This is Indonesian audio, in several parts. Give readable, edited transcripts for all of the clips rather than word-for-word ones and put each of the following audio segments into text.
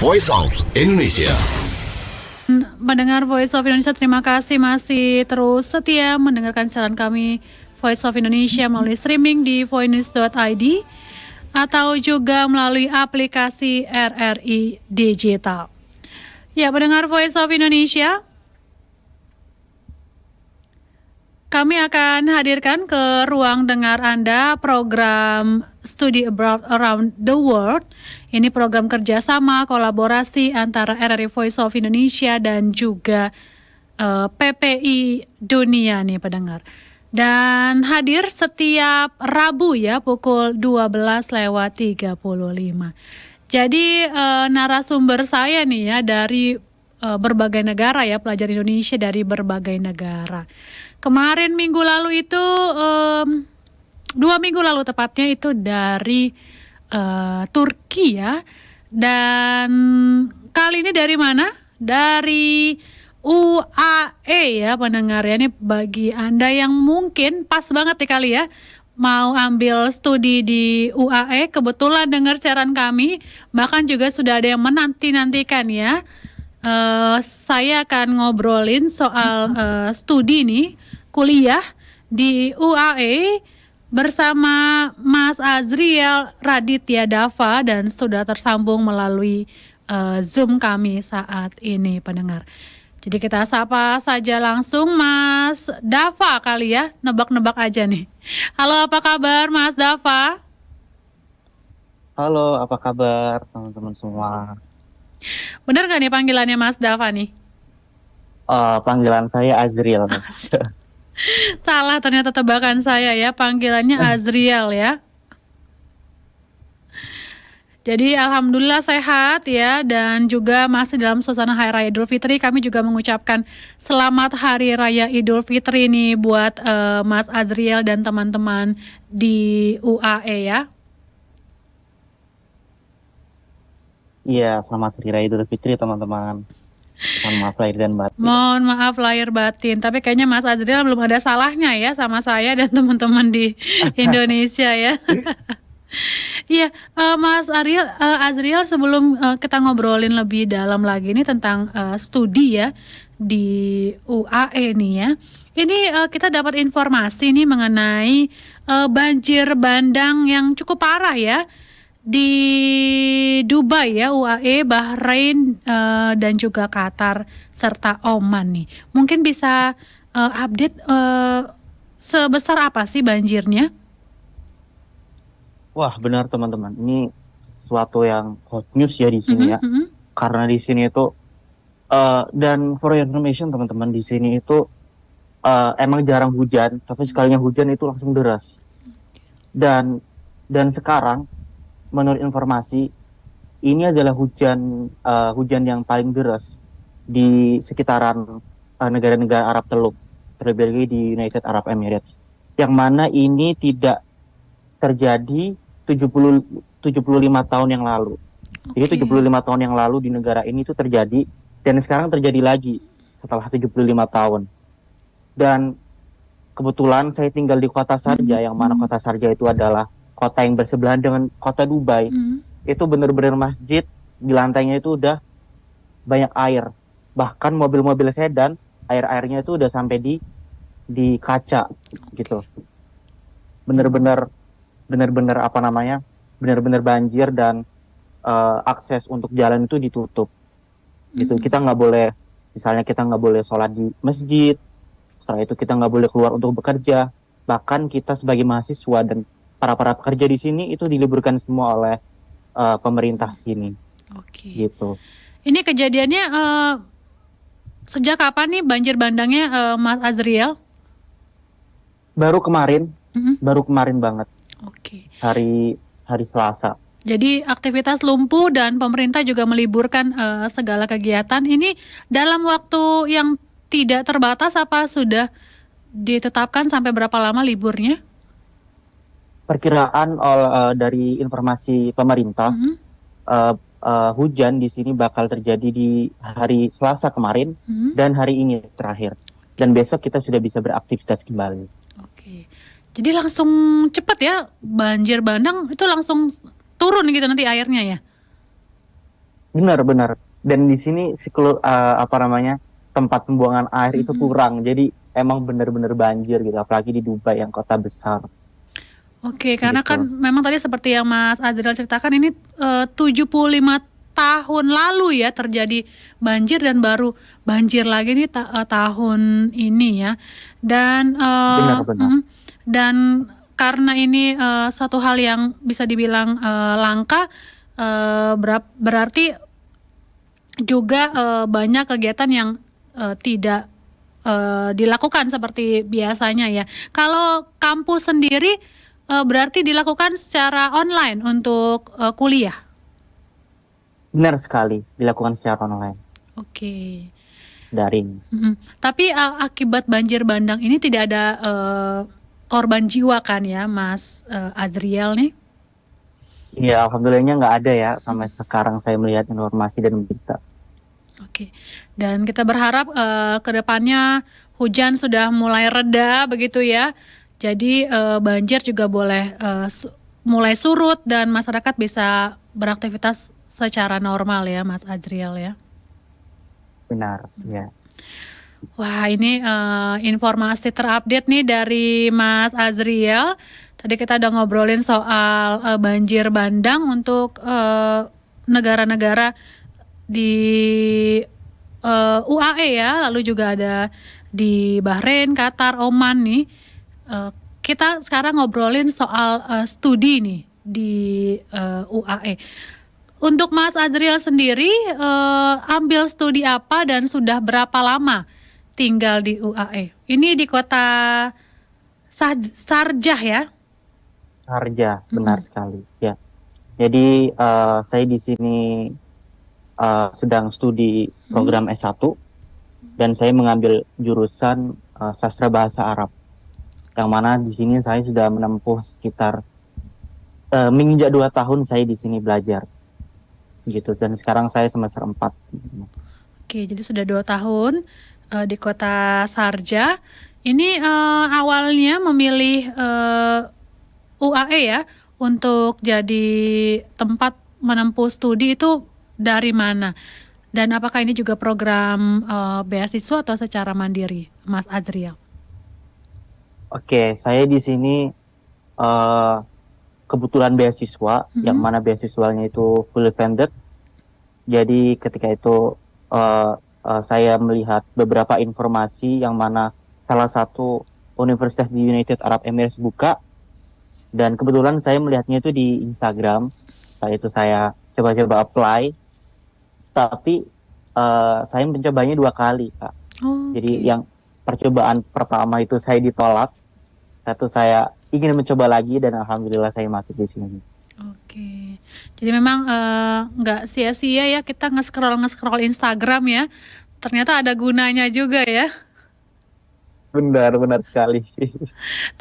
Voice of Indonesia. Mendengar Voice of Indonesia, terima kasih masih terus setia mendengarkan siaran kami Voice of Indonesia melalui streaming di voinews.id atau juga melalui aplikasi RRI Digital. Ya, mendengar Voice of Indonesia, kami akan hadirkan ke ruang dengar Anda program Study Abroad Around the World. Ini program kerjasama kolaborasi antara RRI Voice of Indonesia dan juga PPI Dunia nih pendengar. Dan hadir setiap Rabu ya pukul 12:35. Jadi narasumber saya nih ya dari berbagai negara ya, pelajar Indonesia dari berbagai negara. Kemarin minggu lalu itu 2 minggu lalu tepatnya itu dari Turki ya, dan kali ini dari mana? Dari UAE ya pendengar ya. Ini bagi Anda yang mungkin pas banget nih kali ya mau ambil studi di UAE, kebetulan dengar siaran kami, bahkan juga sudah ada yang menanti-nantikan ya. Saya akan ngobrolin soal studi nih, kuliah di UAE bersama Mas Azriel Raditya Dava dan sudah tersambung melalui Zoom kami saat ini pendengar. Jadi kita sapa saja langsung Mas Dava kali ya, nebak-nebak aja nih. Halo, apa kabar Mas Dava? Halo, apa kabar teman-teman semua? Bener gak nih panggilannya Mas Dava nih? Panggilan saya Azriel. Salah ternyata tebakan saya ya, panggilannya Azriel ya. Jadi alhamdulillah sehat ya, dan juga masih dalam suasana Hari Raya Idul Fitri. Kami juga mengucapkan selamat Hari Raya Idul Fitri nih buat Mas Azriel dan teman-teman di UAE ya. Iya, selamat Hari Raya Idul Fitri teman-teman. Mohon maaf lahir dan batin. Mohon maaf lahir batin, tapi kayaknya Mas Azriel belum ada salahnya ya sama saya dan teman-teman di Indonesia ya. Iya, Mas Azriel sebelum kita ngobrolin lebih dalam lagi ini tentang studi ya di UAE nih ya. Ini kita dapat informasi nih mengenai banjir bandang yang cukup parah ya di Dubai ya, UAE, Bahrain dan juga Qatar serta Oman nih. Mungkin bisa update sebesar apa sih banjirnya? Wah, benar teman-teman. Ini sesuatu yang hot news ya di sini ya. Karena di sini itu dan for your information teman-teman, di sini itu emang jarang hujan, tapi sekalinya hujan itu langsung deras. Dan sekarang menurut informasi ini adalah hujan yang paling deras di sekitaran negara-negara Arab Teluk, terlebih lagi di United Arab Emirates, yang mana ini tidak terjadi 75 tahun yang lalu. Jadi 75 tahun yang lalu di negara ini itu terjadi, dan sekarang terjadi lagi setelah 75 tahun. Dan kebetulan saya tinggal di kota Sharjah, yang mana kota Sharjah itu adalah kota yang bersebelahan dengan kota Dubai. Itu benar-benar masjid di lantainya itu udah banyak air. Bahkan mobil-mobil sedan air-airnya itu udah sampai di kaca gitu. Benar-benar apa namanya? Benar-benar banjir, dan akses untuk jalan itu ditutup. Gitu. Kita nggak boleh, misalnya kita nggak boleh sholat di masjid. Setelah itu kita nggak boleh keluar untuk bekerja. Bahkan kita sebagai mahasiswa dan para pekerja di sini itu diliburkan semua oleh pemerintah sini. Gitu. Ini kejadiannya sejak kapan nih banjir bandangnya, Mas Azriel? Baru kemarin banget. Hari Selasa. Jadi aktivitas lumpuh dan pemerintah juga meliburkan segala kegiatan. Ini dalam waktu yang tidak terbatas apa sudah ditetapkan sampai berapa lama liburnya? Perkiraan dari informasi pemerintah, hujan di sini bakal terjadi di hari Selasa kemarin dan hari ini terakhir. Dan besok kita sudah bisa beraktivitas kembali. Jadi langsung cepat ya, banjir bandang itu langsung turun gitu nanti airnya ya? benar-benar. Dan di sini apa namanya, tempat pembuangan air itu Mm-mm. kurang. Jadi emang benar-benar banjir gitu, apalagi di Dubai yang kota besar Oke, karena kan gitu. memang tadi seperti yang Mas Azriel ceritakan ini 75 tahun lalu ya terjadi banjir dan baru banjir lagi nih tahun ini ya. Dan Benar-benar. dan karena ini satu hal yang bisa dibilang langka, berarti juga banyak kegiatan yang tidak dilakukan seperti biasanya ya. Kalau kampus sendiri berarti dilakukan secara online untuk kuliah. Benar sekali, dilakukan secara online, Oke. daring. Mm-mm. Tapi akibat banjir bandang ini tidak ada korban jiwa kan ya, Mas Azriel nih? Iya, alhamdulillahnya nggak ada ya sampai sekarang saya melihat informasi dan berita. Oke. Dan kita berharap ke depannya hujan sudah mulai reda begitu ya. Jadi banjir juga boleh mulai surut dan masyarakat bisa beraktivitas secara normal ya, Mas Azriel ya. Benar, ya. Wah, ini informasi terupdate nih dari Mas Azriel. Tadi kita udah ngobrolin soal banjir bandang untuk negara-negara di UAE ya, lalu juga ada di Bahrain, Qatar, Oman nih. Kita sekarang ngobrolin soal studi nih di UAE. Untuk Mas Azriel sendiri, ambil studi apa dan sudah berapa lama tinggal di UAE? Ini di kota Sarjah ya? Harja, benar Mm-mm. sekali. Ya. Jadi saya di sini sedang studi Mm. program S1 dan saya mengambil jurusan sastra bahasa Arab. Yang mana di sini saya sudah menempuh sekitar menginjak 2 tahun saya di sini belajar gitu. Dan sekarang saya semester 4. Oke, jadi sudah 2 tahun di kota Sarjah. Ini awalnya memilih UAE ya untuk jadi tempat menempuh studi itu dari mana? Dan apakah ini juga program beasiswa atau secara mandiri, Mas Azriel? Oke, saya di sini eh, kebetulan beasiswa, yang Mm-mm. mana beasiswanya itu fully funded. Jadi ketika itu saya melihat beberapa informasi yang mana salah satu universitas di United Arab Emirates buka, dan kebetulan saya melihatnya itu di Instagram. Saat itu saya coba-coba apply, tapi saya mencobanya 2 kali, Kak. Jadi Oke. yang percobaan pertama itu saya ditolak, satu saya ingin mencoba lagi dan alhamdulillah saya masuk di sini. Oke, jadi memang nggak sia-sia ya kita nge-scroll Instagram ya. Ternyata ada gunanya juga ya. Benar, benar sekali.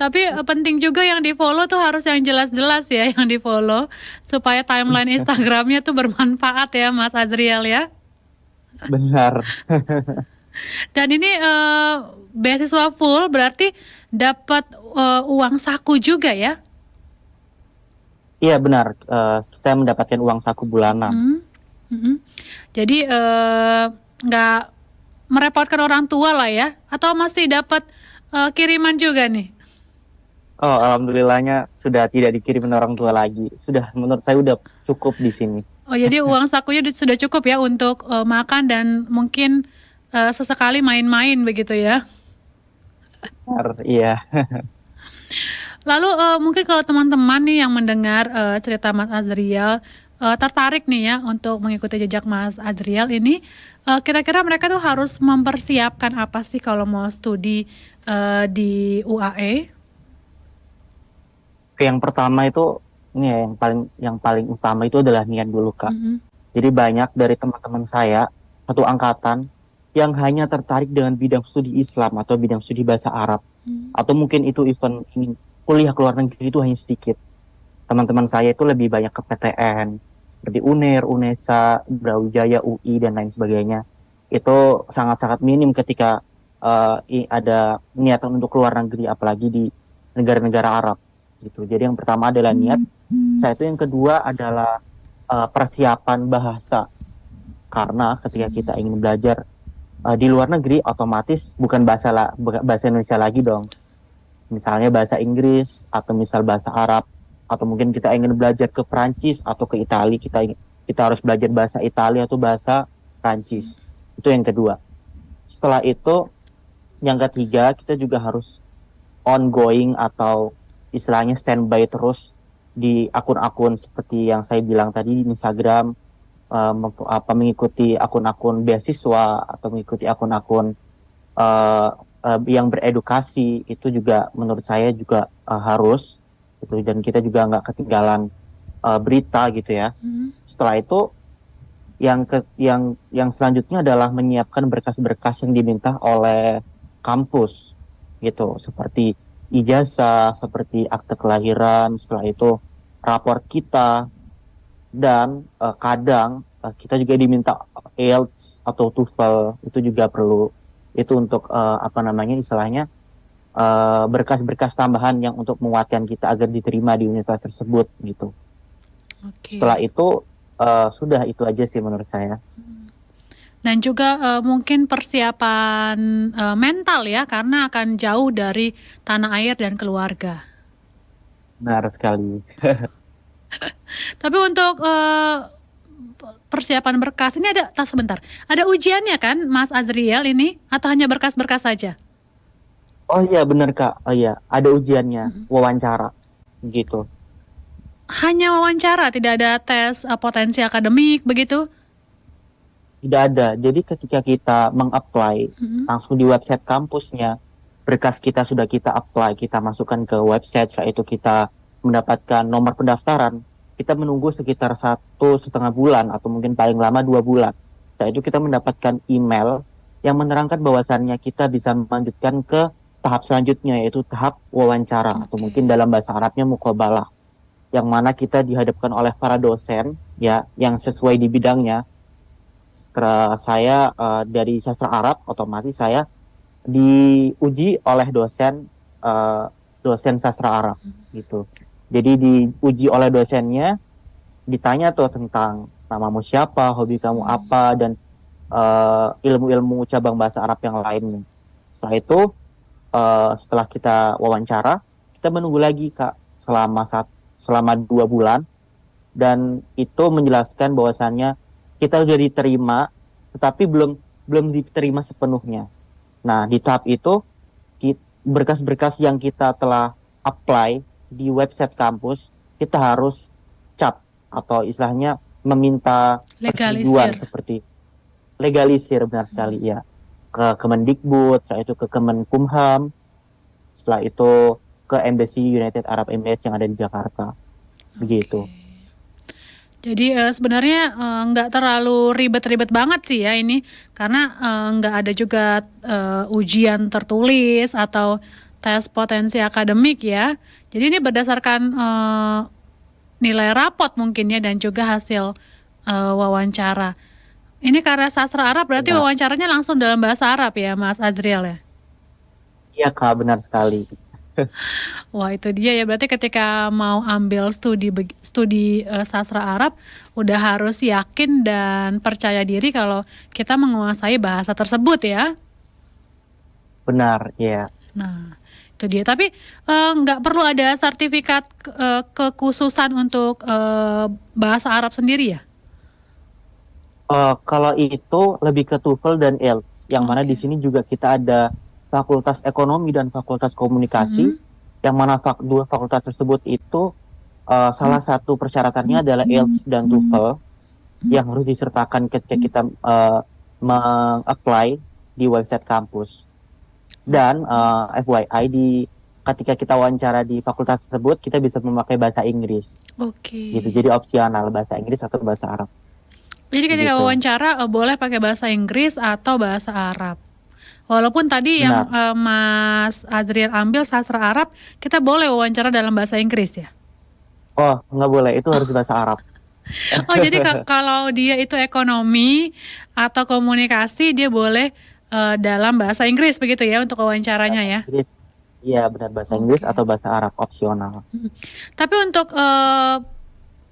Tapi penting juga yang di-follow tuh harus yang jelas-jelas ya yang di-follow supaya timeline Instagramnya tuh bermanfaat ya Mas Azriel ya. Benar. Dan ini beasiswa full berarti dapat uang saku juga ya. Iya benar, kita mendapatkan uang saku bulanan. Mm, mm-mm. Jadi nggak merepotkan orang tua lah ya, atau masih dapat kiriman juga nih? Oh, alhamdulillahnya sudah tidak dikirimin orang tua lagi. Sudah, menurut saya udah cukup di sini. Oh jadi uang sakunya sudah cukup ya untuk makan dan mungkin sesekali main-main begitu ya. Benar, iya. Lalu mungkin kalau teman-teman nih yang mendengar cerita Mas Azriel tertarik nih ya untuk mengikuti jejak Mas Azriel ini, kira-kira mereka tuh harus mempersiapkan apa sih kalau mau studi di UAE? Oke, yang pertama itu ini ya, yang paling utama itu adalah niat dulu, Kak. Mm-mm. Jadi banyak dari teman-teman saya satu angkatan yang hanya tertarik dengan bidang studi Islam atau bidang studi bahasa Arab, Mm. atau mungkin itu event ini kuliah ke luar negeri itu hanya sedikit. Teman-teman saya itu lebih banyak ke PTN seperti UNER, UNESA, Brawijaya, UI dan lain sebagainya. Itu sangat-sangat minim ketika ada niatan untuk keluar negeri, apalagi di negara-negara Arab gitu. Jadi yang pertama adalah niat. Saya itu yang kedua adalah persiapan bahasa. Karena ketika kita ingin belajar di luar negeri, otomatis bukan bahasa Indonesia lagi dong. Misalnya bahasa Inggris atau misal bahasa Arab, atau mungkin kita ingin belajar ke Perancis atau ke Italia, kita harus belajar bahasa Italia atau bahasa Perancis. Itu yang kedua. Setelah itu, yang ketiga, kita juga harus ongoing atau istilahnya standby terus di akun-akun seperti yang saya bilang tadi di Instagram, mengikuti akun-akun beasiswa atau mengikuti akun-akun uh, yang beredukasi. Itu juga menurut saya juga harus gitu, dan kita juga nggak ketinggalan berita gitu ya. Setelah itu yang selanjutnya adalah menyiapkan berkas-berkas yang diminta oleh kampus gitu, seperti ijazah, seperti akte kelahiran, setelah itu rapor kita, dan kadang kita juga diminta IELTS atau TOEFL. Itu juga perlu, itu untuk istilahnya berkas-berkas tambahan yang untuk menguatkan kita agar diterima di universitas tersebut gitu. Setelah itu sudah itu aja sih menurut saya. Dan juga mungkin persiapan mental ya, karena akan jauh dari tanah air dan keluarga. Benar sekali. Tapi untuk persiapan berkas ini sebentar, ada ujiannya kan Mas Azriel ini, atau hanya berkas-berkas saja? Oh iya benar Kak, oh iya ada ujiannya, wawancara gitu. Hanya wawancara, tidak ada tes potensi akademik begitu? Tidak ada. Jadi ketika kita meng-apply langsung di website kampusnya, berkas kita sudah kita apply, kita masukkan ke website, setelah itu kita mendapatkan nomor pendaftaran, kita menunggu sekitar 1,5 bulan atau mungkin paling lama 2 bulan. Setelah itu kita mendapatkan email yang menerangkan bahwasannya kita bisa melanjutkan ke tahap selanjutnya, yaitu tahap wawancara atau mungkin dalam bahasa Arabnya muqabalah, yang mana kita dihadapkan oleh para dosen ya yang sesuai di bidangnya. Setelah saya dari sastra Arab, otomatis saya diuji oleh dosen sastra Arab gitu. Jadi diuji oleh dosennya, ditanya tuh tentang namamu siapa, hobi kamu apa, dan ilmu-ilmu cabang bahasa Arab yang lainnya. Setelah itu, setelah kita wawancara, kita menunggu lagi Kak selama 2 bulan, dan itu menjelaskan bahwasannya kita sudah diterima, tetapi belum diterima sepenuhnya. Nah, di tahap itu berkas-berkas yang kita telah apply di website kampus, kita harus cap atau istilahnya meminta persetujuan, seperti legalisir, benar sekali ya, ke Kemendikbud, setelah itu ke Kemenkumham, setelah itu ke Embassy United Arab Emirates yang ada di Jakarta. Begitu. Jadi sebenarnya nggak terlalu ribet-ribet banget sih ya ini, karena nggak ada juga ujian tertulis atau tes potensi akademik ya. Jadi ini berdasarkan nilai rapot mungkin ya, dan juga hasil wawancara. Ini karena sastra Arab berarti wawancaranya langsung dalam bahasa Arab ya Mas Azriel ya? Iya Kak, benar sekali. Wah itu dia ya, berarti ketika mau ambil studi sastra Arab udah harus yakin dan percaya diri kalau kita menguasai bahasa tersebut ya. Benar, ya. Nah itu dia, tapi nggak perlu ada sertifikat kekhususan untuk bahasa Arab sendiri ya? Kalau itu lebih ke TOEFL dan IELTS, yang mana di sini juga kita ada Fakultas Ekonomi dan Fakultas Komunikasi, yang mana dua fakultas tersebut itu salah satu persyaratannya adalah IELTS dan TOEFL yang harus disertakan ketika kita meng-apply di website kampus. Dan FYI, ketika kita wawancara di fakultas tersebut, kita bisa memakai bahasa Inggris. Gitu, jadi opsional bahasa Inggris atau bahasa Arab. Jadi ketika wawancara boleh pakai bahasa Inggris atau bahasa Arab. Walaupun tadi yang Mas Azriel ambil sastra Arab, kita boleh wawancara dalam bahasa Inggris ya? Oh, nggak boleh, itu harus bahasa Arab. Oh, jadi kalau dia itu ekonomi atau komunikasi, dia boleh dalam bahasa Inggris begitu ya untuk wawancaranya ya? Inggris, iya benar, bahasa Inggris atau bahasa Arab, opsional. Tapi untuk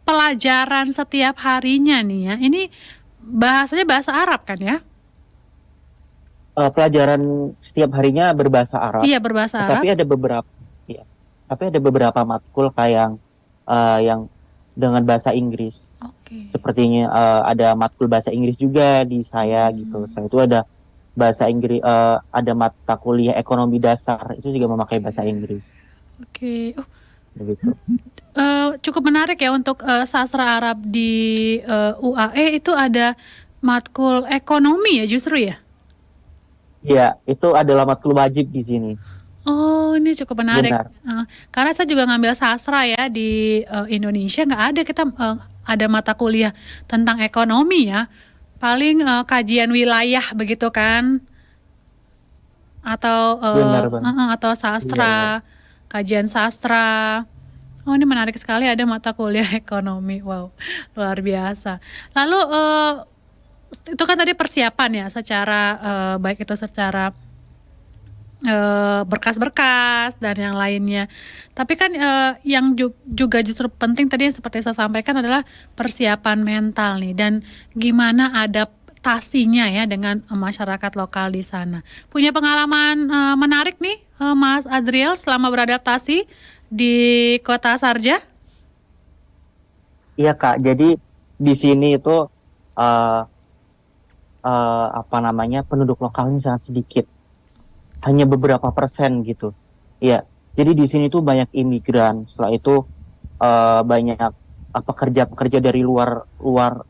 pelajaran setiap harinya nih ya, ini bahasanya bahasa Arab kan ya? Pelajaran setiap harinya berbahasa Arab, Iya, berbahasa Arab. tetapi ada beberapa ya, tapi ada beberapa matkul kayak yang dengan bahasa Inggris. Oke. Sepertinya ada matkul bahasa Inggris juga di saya gitu. Saya itu ada bahasa Inggris, ada mata kuliah ekonomi dasar itu juga memakai bahasa Inggris. Oke. Begitu. Cukup menarik ya untuk sastra Arab di UAE itu ada matkul ekonomi ya justru ya? Iya, itu adalah matkul wajib di sini. Oh, ini cukup menarik. Benar. Karena saya juga ngambil sastra ya di Indonesia, nggak ada kita ada mata kuliah tentang ekonomi ya. Paling kajian wilayah begitu kan, atau Benar, Bang. atau Iya, iya. sastra, kajian sastra. Oh, ini menarik sekali ada mata kuliah ekonomi. Wow, luar biasa. Lalu itu kan tadi persiapan ya secara baik itu secara berkas-berkas dan yang lainnya. Tapi kan yang juga justru penting tadi yang seperti saya sampaikan adalah persiapan mental nih dan gimana adaptasinya ya dengan masyarakat lokal di sana. Punya pengalaman menarik nih Mas Azriel selama beradaptasi di Kota Sarja? Iya, Kak. Jadi di sini itu eh apa namanya, penduduk lokalnya sangat sedikit, hanya beberapa persen gitu. Iya. Jadi di sini tuh banyak imigran. Setelah itu banyak pekerja-pekerja dari luar luar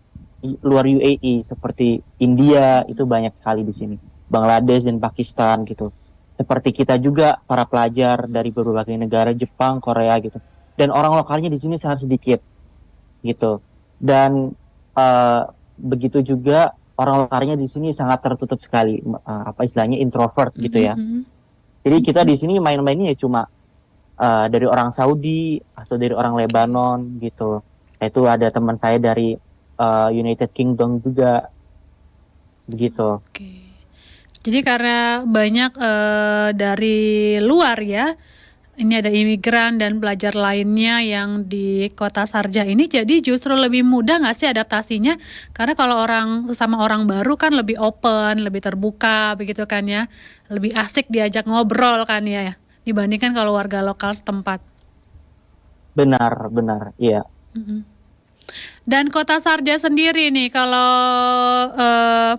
luar UAE seperti India itu banyak sekali di sini. Bangladesh dan Pakistan gitu. Seperti kita juga para pelajar dari berbagai negara, Jepang, Korea gitu. Dan orang lokalnya di sini sangat sedikit gitu. Dan eh, begitu juga orang lokalnya di sini sangat tertutup sekali, apa istilahnya introvert gitu Mhm, ya. mhm. Jadi kita di sini main-mainnya ya cuma dari orang Saudi atau dari orang Lebanon gitu. Itu ada teman saya dari United Kingdom juga begitu. Oke. Jadi karena banyak dari luar ya, ini ada imigran dan pelajar lainnya yang di Kota Sarja ini, jadi justru lebih mudah nggak sih adaptasinya? Karena kalau orang sesama orang baru kan lebih open, lebih terbuka begitu kan ya, lebih asik diajak ngobrol kan ya, dibandingkan kalau warga lokal setempat. Benar, benar, iya. Mhm. Dan Kota Sarja sendiri nih, kalau eh,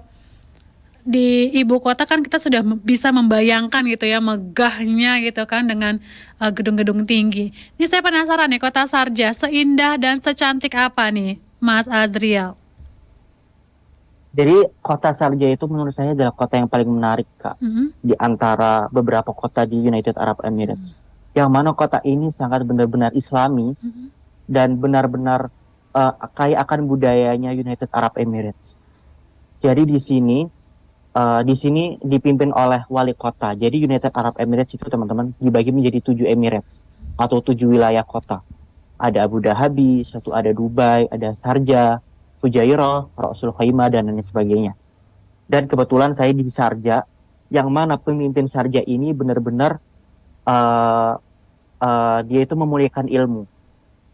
di ibu kota kan kita sudah bisa membayangkan gitu ya megahnya gitu kan dengan gedung-gedung tinggi. Ini saya penasaran nih Kota Sarja seindah dan secantik apa nih Mas Azriel? Jadi kota Sharjah itu menurut saya adalah kota yang paling menarik, Kak, Mhm. di antara beberapa kota di United Arab Emirates. Yang mana kota ini sangat benar-benar Islami Mhm. dan benar-benar kaya akan budayanya United Arab Emirates. Jadi di sini dipimpin oleh wali kota. Jadi United Arab Emirates itu teman-teman dibagi menjadi 7 Emirates atau 7 wilayah kota. Ada Abu Dhabi, satu ada Dubai, ada Sharjah, Fujairah, Rasul Khaimah dan lain sebagainya. Dan kebetulan saya di Sharjah, yang mana pemimpin Sharjah ini benar-benar uh, dia itu memuliakan ilmu.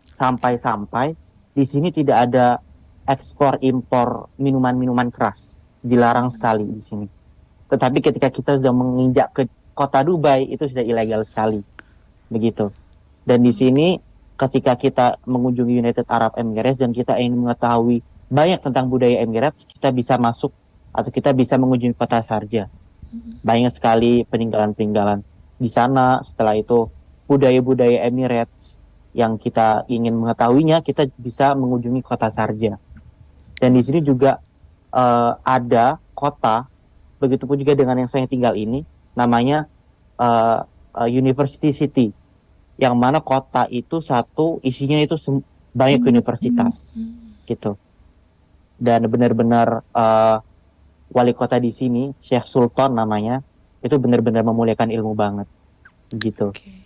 Sampai-sampai di sini tidak ada ekspor impor minuman-minuman keras, dilarang sekali di sini. Tetapi ketika kita sudah menginjak ke kota Dubai itu sudah ilegal sekali, begitu. Dan di sini ketika kita mengunjungi United Arab Emirates dan kita ingin mengetahui banyak tentang budaya Emirates, kita bisa masuk atau kita bisa mengunjungi kota Sharjah. Banyak sekali peninggalan-peninggalan di sana. Setelah itu budaya-budaya Emirates yang kita ingin mengetahuinya, kita bisa mengunjungi kota Sharjah. Dan di sini juga ada kota, begitupun juga dengan yang saya tinggal ini, namanya University City, yang mana kota itu satu isinya itu banyak universitas gitu. Dan benar-benar wali kota di sini, Syekh Sultan namanya, itu benar-benar memuliakan ilmu banget gitu. Oke.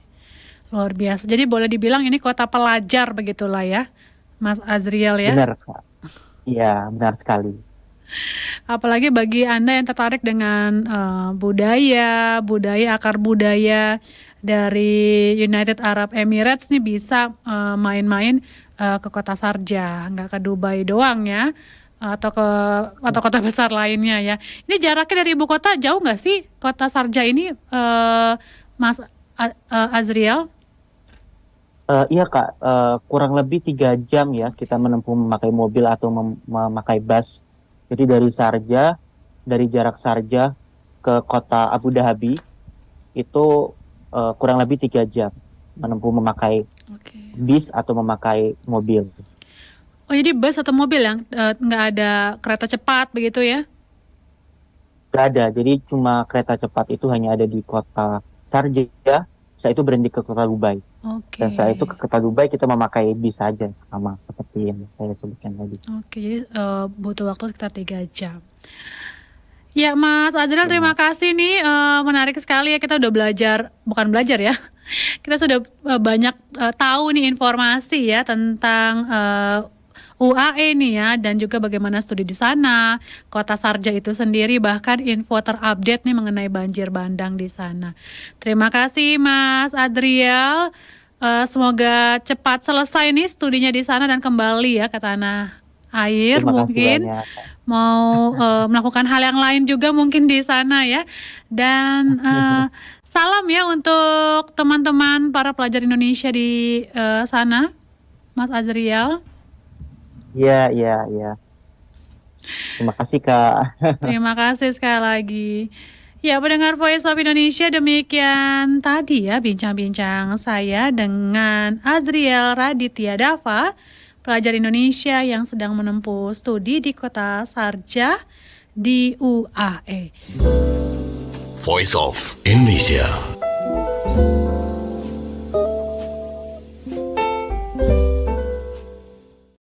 Luar biasa. Jadi boleh dibilang ini kota pelajar begitulah ya, Mas Azriel ya. Benar, Kak. Iya, benar sekali. Apalagi bagi Anda yang tertarik dengan budaya, akar budaya dari United Arab Emirates nih bisa main-main ke kota Sharjah, nggak ke Dubai doang ya. atau ke kota-kota besar lainnya ya. Ini jaraknya dari ibu kota jauh nggak sih kota Sharjah ini, Mas Azriel? Iya Kak, kurang lebih 3 jam ya kita menempuh memakai mobil atau memakai bus. Jadi dari jarak Sharjah ke kota Abu Dhabi itu kurang lebih 3 jam menempuh memakai Oke. bis atau memakai mobil. Oh jadi bus atau mobil yang nggak ada kereta cepat begitu ya? Gak ada, jadi cuma kereta cepat itu hanya ada di kota Sharjah. Setelah itu berhenti ke kota Dubai. Oke. Dan setelah itu ke kota Dubai kita memakai bis saja sama seperti yang saya sebutkan tadi. Oke, jadi butuh waktu sekitar 3 jam. Ya, Mas Azriel, terima kasih nih, menarik sekali ya, kita udah belajar, bukan belajar ya, kita sudah banyak tahu nih informasi ya tentang UAE nih ya, dan juga bagaimana studi di sana, kota Sharjah itu sendiri, bahkan info terupdate nih mengenai banjir bandang di sana. Terima kasih Mas Azriel. Semoga cepat selesai nih studinya di sana dan kembali ya ke tanah air, Terima kasih mungkin banyak. mau melakukan hal yang lain juga mungkin di sana ya. Dan salam ya untuk teman-teman para pelajar Indonesia di sana, Mas Azriel. Iya, iya, iya. Terima kasih Kak. Terima kasih sekali lagi. Ya, pendengar Voice of Indonesia, demikian tadi ya bincang-bincang saya dengan Azriel Raditya Dava, pelajar Indonesia yang sedang menempuh studi di kota Sharjah di UAE. Voice of Indonesia.